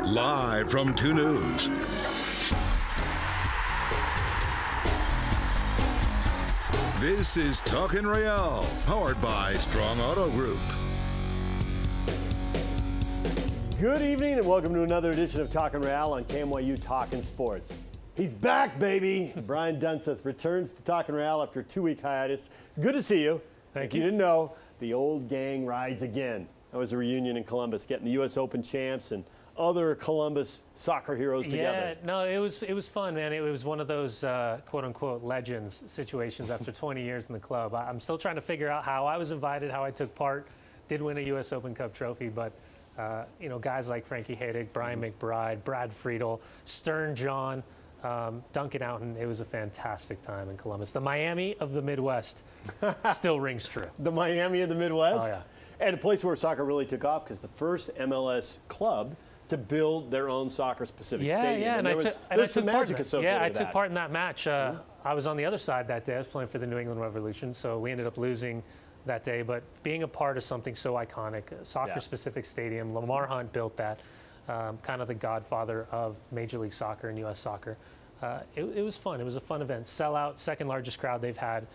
Live from 2 News. This is Talkin' Real, powered by Strong Auto Group. Good evening and welcome to another edition of Talkin' Real on KMYU Talkin' Sports. He's back, baby. Brian Dunseth returns to Talkin' Real after a 2-week hiatus. Good to see you. Thank you. You Didn't know, the old gang rides again. That was a reunion in Columbus, getting the U.S. Open champs and other Columbus soccer heroes together. Yeah, no, it was fun, man. It was one of those quote-unquote legends situations after 20 years in the club. I'm still trying to figure out how I was invited, how I took part. Did win a U.S. Open Cup trophy, but you know, guys like Frankie Haydick, Brian McBride, Brad Friedel, Stern John, Duncan Outen. It was a fantastic time in Columbus. The Miami of the Midwest still rings true. The Miami of the Midwest? Oh, yeah. And a place where soccer really took off because the first MLS club to build their own soccer-specific stadium. Yeah, and there's some magic associated with that. Yeah, I took part in that match. I was on the other side that day. I was playing for the New England Revolution, so we ended up losing that day. But being a part of something so iconic, a soccer-specific stadium, Lamar Hunt built that, kind of the godfather of Major League Soccer and U.S. soccer. It was fun. It was a fun event. Sellout, second largest crowd they've had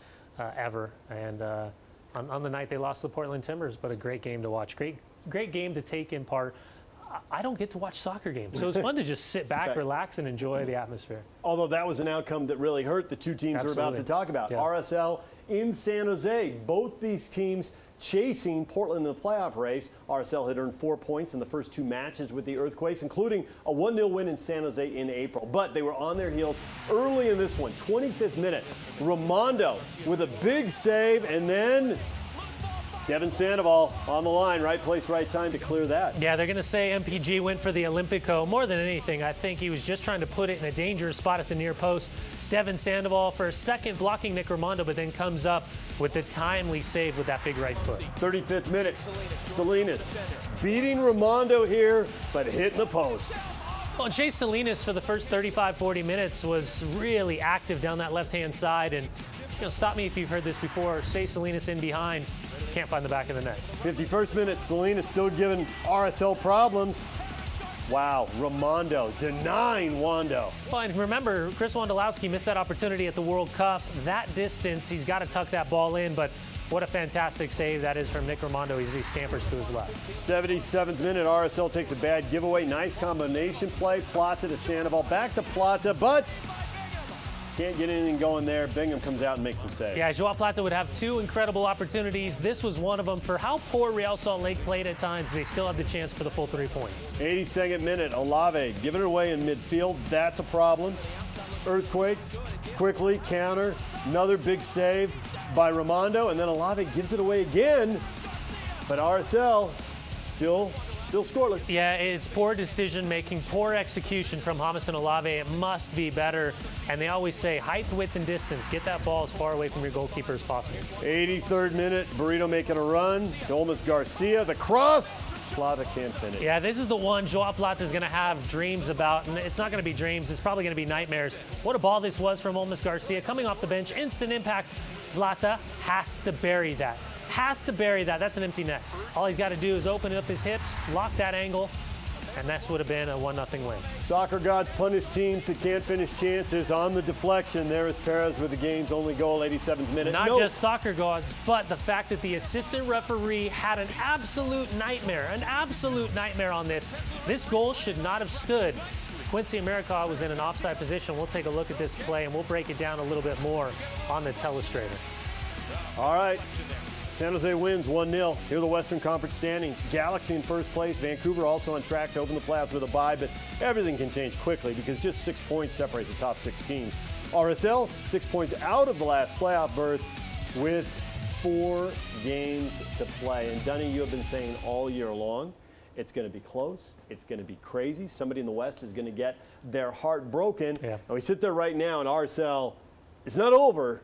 ever. And on the night they lost the Portland Timbers, but a great game to watch. Great game to take in part. I don't get to watch soccer games, so it was fun to just sit back, relax, and enjoy the atmosphere. Although that was an outcome that really hurt the two teams we're about to talk about. Yeah. RSL in San Jose. Both these teams chasing Portland in the playoff race. RSL had earned 4 points in the first 2 matches with the Earthquakes, including a 1-0 win in San Jose in April. But they were on their heels early in this one, 25th minute. Raimondo with a big save, and then Devin Sandoval on the line, right place, right time to clear that. Yeah, they're going to say MPG went for the Olympico. More than anything, I think he was just trying to put it in a dangerous spot at the near post. Devin Sandoval for a second blocking Nick Raimondo, but then comes up with the timely save with that big right foot. 35th minute, Salinas beating Raimondo here, but hitting the post. Well, Jay Salinas for the first 35-40 minutes was really active down that left-hand side. And, you know, stop me if you've heard this before. Jay Salinas in behind. Can't find the back of the net. 51st minute, Salinas still giving RSL problems. Wow, Raimondo denying Wando. Well, and remember, Chris Wondolowski missed that opportunity at the World Cup. That distance, he's got to tuck that ball in, but what a fantastic save that is from Nick Raimondo as he scampers to his left. 77th minute, RSL takes a bad giveaway. Nice combination play. Plata to Sandoval, back to Plata, but can't get anything going there. Bingham comes out and makes the save. Yeah, Joao Plata would have 2 incredible opportunities. This was one of them. For how poor Real Salt Lake played at times, they still had the chance for the full 3 points. 82nd minute, Olave giving it away in midfield. That's a problem. Earthquakes, quickly counter. Another big save by Raimondo, and then Olave gives it away again. But RSL still scoreless. Yeah, it's poor decision-making, poor execution from James and Olave. It must be better. And they always say height, width, and distance. Get that ball as far away from your goalkeeper as possible. 83rd minute, Burrito making a run. Dolmas Garcia, the cross. Plata can't finish. Yeah, this is the one Joao Plata is going to have dreams about. And it's not going to be dreams. It's probably going to be nightmares. What a ball this was from Dolmas Garcia. Coming off the bench, instant impact. Plata has to bury that. Has to bury that. That's an empty net. All he's got to do is open up his hips, lock that angle, and that would have been a 1-0 win. Soccer gods punish teams that can't finish chances on the deflection. There is Perez with the game's only goal, 87th minute. Not just soccer gods, but the fact that the assistant referee had an absolute nightmare on this. This goal should not have stood. Quincy America was in an offside position. We'll take a look at this play, and we'll break it down a little bit more on the telestrator. All right. San Jose wins 1-0. Here are the Western Conference standings. Galaxy in first place. Vancouver also on track to open the playoffs with a bye, but everything can change quickly because just 6 points separate the top 6 teams. RSL, 6 points out of the last playoff berth with 4 games to play. And Dunny, you have been saying all year long, it's going to be close. It's going to be crazy. Somebody in the West is going to get their heart broken. Yeah. And we sit there right now, and RSL, it's not over,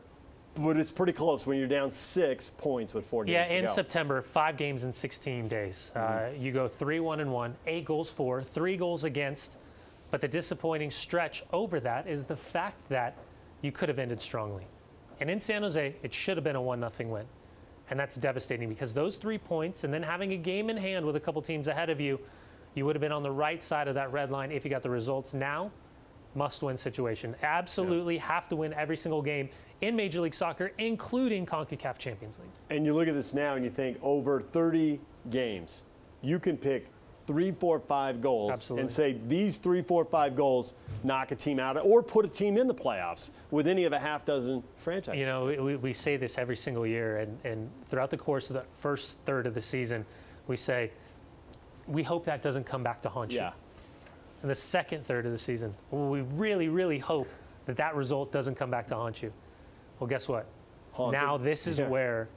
but it's pretty close when you're down 6 points with 4 games to Yeah, in go. September, 5 games in 16 days. You go 3-1-1, 8 goals for, 3 goals against. But the disappointing stretch over that is the fact that you could have ended strongly. And in San Jose, it should have been a 1-0 win. And that's devastating because those 3 points and then having a game in hand with a couple teams ahead of you, You would have been on the right side of that red line if you got the results. Now, must-win situation. Absolutely have to win every single game in Major League Soccer, including CONCACAF Champions League. And you look at this now and you think over 30 games, you can pick 3, 4, 5 goals. Absolutely. And say these 3, 4, 5 goals knock a team out or put a team in the playoffs with any of a half dozen franchises. You know, we say this every single year, and throughout the course of the first third of the season, we say, we hope that doesn't come back to haunt you. In the second third of the season, we really, really hope that that result doesn't come back to haunt you. Well, guess what? Haunted. Now this is where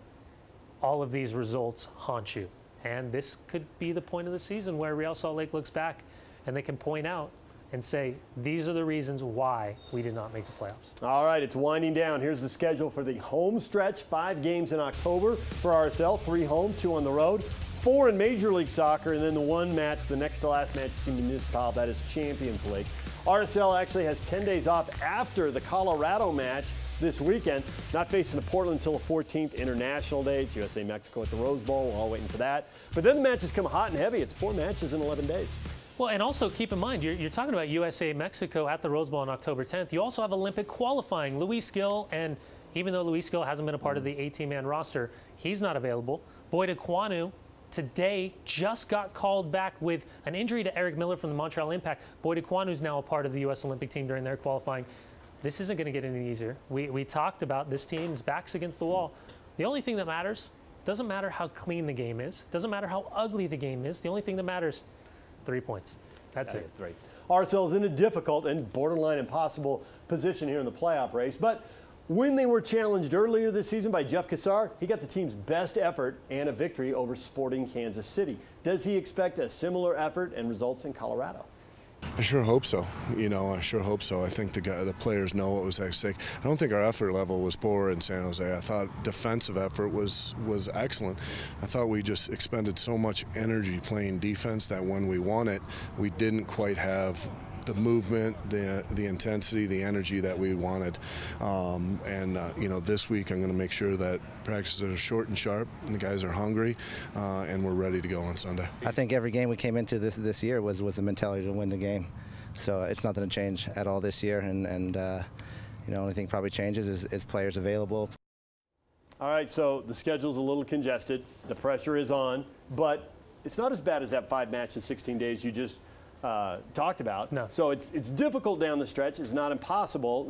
all of these results haunt you. And this could be the point of the season where Real Salt Lake looks back and they can point out and say, these are the reasons why we did not make the playoffs. All right, it's winding down. Here's the schedule for the home stretch. 5 games in October for RSL, 3 home, 2 on the road. 4 in Major League Soccer, and then the one match, the next to last match, you see Municipal, that is Champions League. RSL actually has 10 days off after the Colorado match this weekend, not facing the Portland until the 14th, International Day. It's USA-Mexico at the Rose Bowl. We're all waiting for that. But then the matches come hot and heavy. It's 4 matches in 11 days. Well, and also keep in mind, you're talking about USA-Mexico at the Rose Bowl on October 10th. You also have Olympic qualifying. Luis Gil, and even though Luis Gil hasn't been a part of the 18-man roster, he's not available. Boyd Aquanu today just got called back with an injury to Eric Miller from the Montreal Impact. Boyd Aquanu is now a part of the U.S. Olympic team during their qualifying. This isn't going to get any easier. We talked about this team's backs against the wall. The only thing that matters, doesn't matter how clean the game is, doesn't matter how ugly the game is, the only thing that matters, 3 points. That's it. 3. RSL is in a difficult and borderline impossible position here in the playoff race, but when they were challenged earlier this season by Jeff Cassar, he got the team's best effort and a victory over Sporting Kansas City. Does he expect a similar effort and results in Colorado? I sure hope so. I sure hope so. I think the players know what was at stake. I don't think our effort level was poor in San Jose. I thought defensive effort was excellent. I thought we just expended so much energy playing defense that when we won it, we didn't quite have the movement, the intensity, the energy that we wanted. This week I'm going to make sure that practices are short and sharp, and the guys are hungry, and we're ready to go on Sunday. I think every game we came into this year was a mentality to win the game. So it's not going to change at all this year, and only thing probably changes is players available. All right, so the schedule's a little congested. The pressure is on, but it's not as bad as that 5 matches, 16 days you just talked about. No. So it's difficult down the stretch. It's not impossible.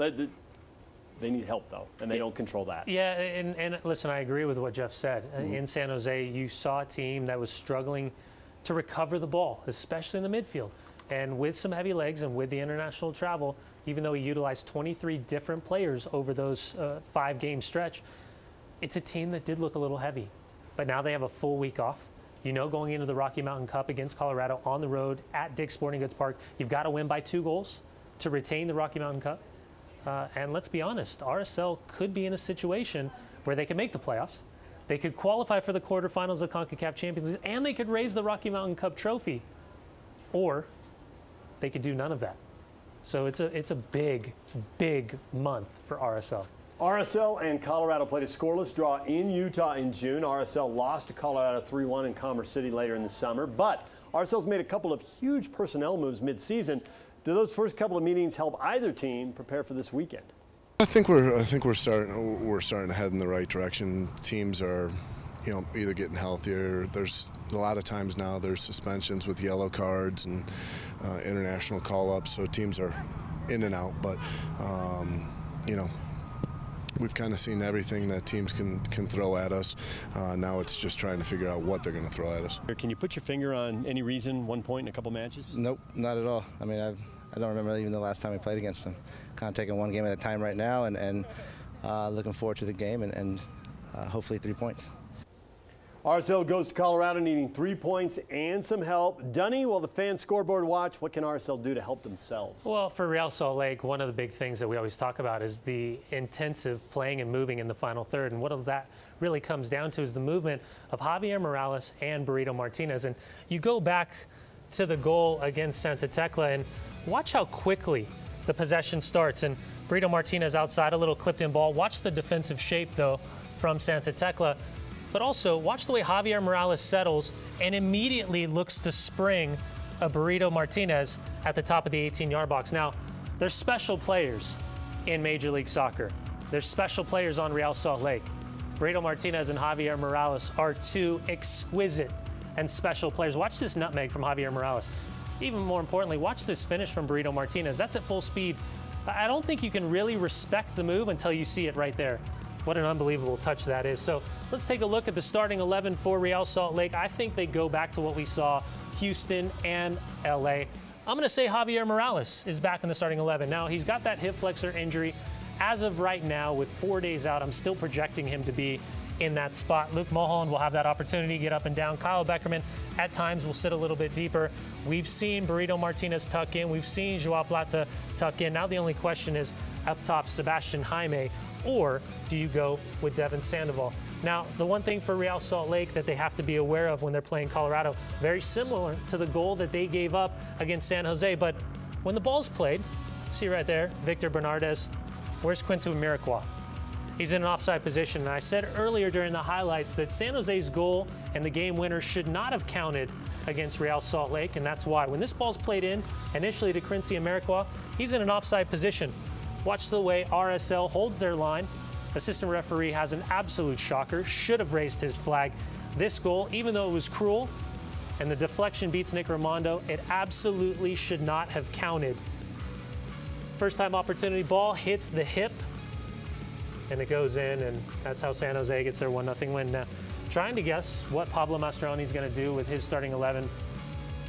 They need help, though, and they don't control that. Yeah, and listen, I agree with what Jeff said. In San Jose, you saw a team that was struggling to recover the ball, especially in the midfield. And with some heavy legs and with the international travel, even though he utilized 23 different players over those 5-game stretch, it's a team that did look a little heavy. But now they have a full week off. Going into the Rocky Mountain Cup against Colorado on the road at Dick's Sporting Goods Park, you've got to win by 2 goals to retain the Rocky Mountain Cup. And let's be honest, RSL could be in a situation where they could make the playoffs. They could qualify for the quarterfinals of CONCACAF Champions League, and they could raise the Rocky Mountain Cup trophy. Or they could do none of that. So it's a big, big month for RSL. RSL and Colorado played a scoreless draw in Utah in June. RSL lost to Colorado 3-1 in Commerce City later in the summer. But RSL's made a couple of huge personnel moves mid-season. Do those first couple of meetings help either team prepare for this weekend? I think we're starting to head in the right direction. Teams are, either getting healthier. There's a lot of times now there's suspensions with yellow cards and international call-ups, so teams are in and out. But we've kind of seen everything that teams can throw at us. Now it's just trying to figure out what they're going to throw at us. Can you put your finger on any reason, 1 point in a couple matches? Nope, not at all. I mean, I don't remember even the last time we played against them. Kind of taking one game at a time right now, and looking forward to the game and hopefully 3 points. RSL goes to Colorado needing 3 points and some help. Dunny, while the fans scoreboard watch, what can RSL do to help themselves? Well, for Real Salt Lake, one of the big things that we always talk about is the intensive playing and moving in the final third. And what that really comes down to is the movement of Javier Morales and Burrito Martinez. And you go back to the goal against Santa Tecla and watch how quickly the possession starts. And Burrito Martinez outside, a little clipped-in ball. Watch the defensive shape, though, from Santa Tecla. But also, watch the way Javier Morales settles and immediately looks to spring a Burrito Martinez at the top of the 18-yard box. Now, there's special players in Major League Soccer. There's special players on Real Salt Lake. Burrito Martinez and Javier Morales are two exquisite and special players. Watch this nutmeg from Javier Morales. Even more importantly, watch this finish from Burrito Martinez. That's at full speed. I don't think you can really respect the move until you see it right there. What an unbelievable touch that is. So let's take a look at the starting 11 for Real Salt Lake. I think they go back to what we saw Houston and LA. I'm going to say Javier Morales is back in the starting 11. Now, he's got that hip flexor injury. As of right now, with 4 days out, I'm still projecting him to be in that spot. Luke Mulholland will have that opportunity to get up and down. Kyle Beckerman at times will sit a little bit deeper. We've seen Burrito Martinez tuck in. We've seen Joao Plata tuck in. Now the only question is up top, Sebastian Jaime, or do you go with Devin Sandoval? Now, the one thing for Real Salt Lake that they have to be aware of when they're playing Colorado, very similar to the goal that they gave up against San Jose, but when the ball's played, see right there, Victor Bernardes, where's Quincy Amarikwa? He's in an offside position. And I said earlier during the highlights that San Jose's goal and the game winner should not have counted against Real Salt Lake, and that's why. When this ball's played in initially to Quincy Amarikwa, he's in an offside position. Watch the way RSL holds their line. Assistant referee has an absolute shocker, should have raised his flag. This goal, even though it was cruel and the deflection beats Nick Raimondo, it absolutely should not have counted. First time opportunity, ball hits the hip, and it goes in, and that's how San Jose gets their 1-0 win. Now, trying to guess what Pablo Mastroeni is going to do with his starting 11,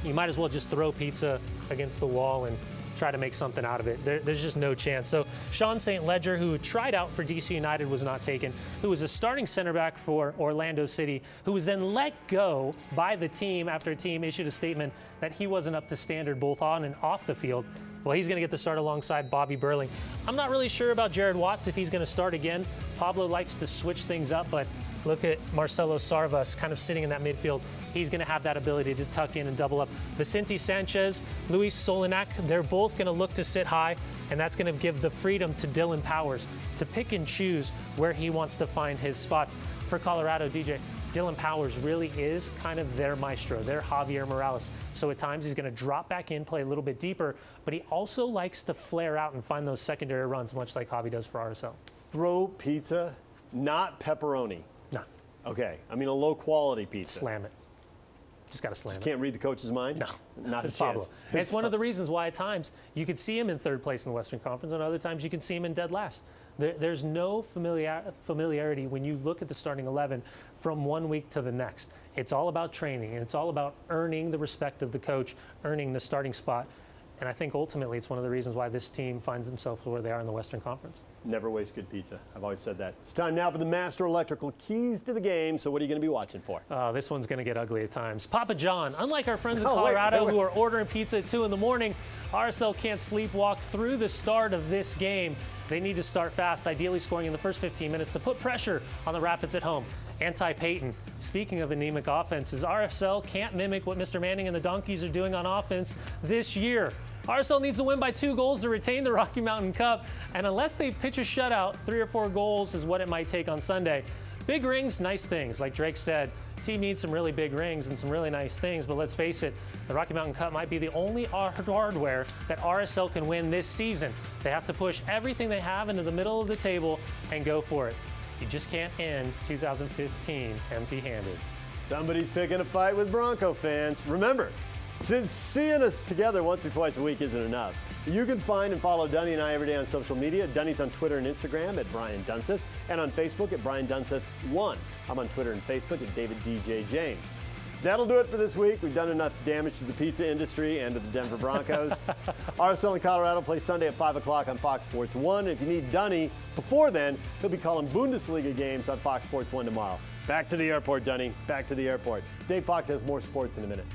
you might as well just throw pizza against the wall and try to make something out of it. There's just no chance. So Sean St. Ledger, who tried out for DC United, was not taken, who was a starting center back for Orlando City, who was then let go by the team after a team issued a statement that he wasn't up to standard both on and off the field. Well, he's going to get the start alongside Bobby Burling. I'm not really sure about Jared Watts if he's going to start again. Pablo likes to switch things up, but look at Marcelo Sarvas kind of sitting in that midfield. He's going to have that ability to tuck in and double up. Vicente Sanchez, Luis Solanac, they're both going to look to sit high, and that's going to give the freedom to Dylan Powers to pick and choose where he wants to find his spots. For Colorado, DJ, Dylan Powers really is kind of their maestro, their Javier Morales. So at times he's going to drop back in, play a little bit deeper, but he also likes to flare out and find those secondary runs, much like Javi does for RSL. Throw pizza, not pepperoni. No. Okay, I mean a low-quality pizza. Slam it. Just got to slam Just it. can't read the coach's mind? No. Not It's a Pablo. chance. And it's one of the reasons why at times you could see him in third place in the Western Conference, and other times you can see him in dead last. There's no familiarity when you look at the starting 11 from 1 week to the next. It's all about training, and it's all about earning the respect of the coach, earning the starting spot. And I think ultimately it's one of the reasons why this team finds themselves where they are in the Western Conference. Never waste good pizza. I've always said that. It's time now for the Master Electrical Keys to the Game. So what are you going to be watching for? This one's going to get ugly at times. Papa John, unlike our friends in Colorado who are ordering pizza at 2 in the morning, RSL can't sleepwalk through the start of this game. They need to start fast, ideally scoring in the first 15 minutes to put pressure on the Rapids at home. Anti-Peyton, speaking of anemic offenses, RSL can't mimic what Mr. Manning and the Donkeys are doing on offense this year. RSL needs to win by 2 goals to retain the Rocky Mountain Cup, and unless they pitch a shutout, 3 or 4 goals is what it might take on Sunday. Big rings, nice things. Like Drake said, team needs some really big rings and some really nice things, but let's face it, the Rocky Mountain Cup might be the only hardware that RSL can win this season. They have to push everything they have into the middle of the table and go for it. You just can't end 2015 empty-handed. Somebody's picking a fight with Bronco fans. Remember, since seeing us together once or twice a week isn't enough, you can find and follow Dunny and I every day on social media. Dunny's on Twitter and Instagram at Brian Dunseth, and on Facebook at Brian Dunseth1. I'm on Twitter and Facebook at David DJ James. That'll do it for this week. We've done enough damage to the pizza industry and to the Denver Broncos. RSL in Colorado plays Sunday at 5 o'clock on Fox Sports 1. If you need Dunny before then, he'll be calling Bundesliga games on Fox Sports 1 tomorrow. Back to the airport, Dunny. Back to the airport. Dave Fox has more sports in a minute.